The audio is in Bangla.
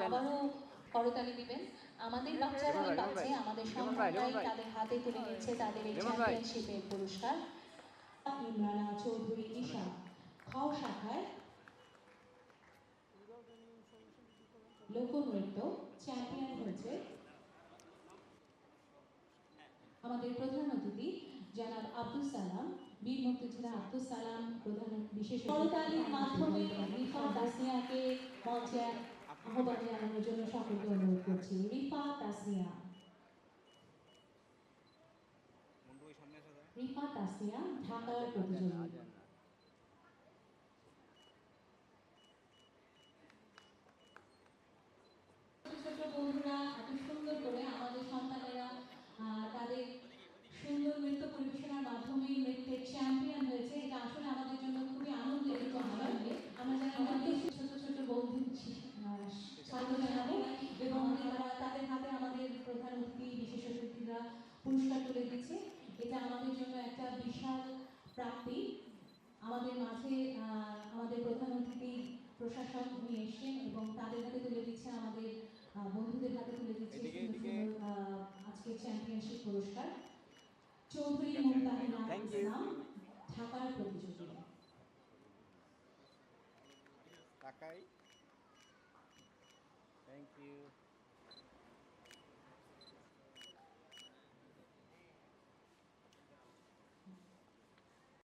আবারও করতালি দিবেন। আমাদের বাচ্চারাই পাচ্ছে, আমাদের সন্তানরাই তাদের হাতে তুলে নিচ্ছে তাদের এই চ্যাম্পিয়নশিপের পুরস্কার। ইমরানা চৌধুরী ঈশা খ শাখায় লোকনৃত্য চ্যাম্পিয়ন হয়েছে আমাদের প্রধান অতিথি জনাব আব্দুল সালাম, বীর মুক্তিযোদ্ধা আব্দুল সালাম প্রধান বিশেষ করতালির মাধ্যমে রিফা তাসনিয়াকে মঞ্চে আহ্বান জানানোর জন্য সকলকে অনুরোধ করছি। রিফা তাসনিয়া, রিফা তাসনিয়া ঢাকার প্রতিযোগী। ছোট বন্ধুরা এত সুন্দর করে আমাদের সন্তানেরা তাদের সুন্দর নৃত্য পরিবেশনার মাধ্যমে নৃত্যের চ্যাম্পিয়ন হয়েছে, এটা আসলে আমাদের জন্য খুবই আনন্দের একটি বিষয়। আমরা যারা আমাদের ছোট ছোট বন্ধু স্বাগত জানাবো এবং তাদের হাতে আমাদের প্রধান অতিথি বিশেষ অতিথিরা পুরস্কার তুলে দিচ্ছে। এটা আমাদের জন্য একটা বিশাল প্রাপ্তি। আমাদের মাঝে আমাদের প্রধান অতিথি প্রশাসক নিয়ে এসছেন এবং তাদের হাতে তুলে দিচ্ছে, আমাদের বন্ধুদের হাতে তুলে দিচ্ছে আজকে চ্যাম্পিয়নশিপ পুরস্কার। চৌধুরী মুমতাহিনা ইসলাম ঢাকার প্রতিযোগী। Thank you.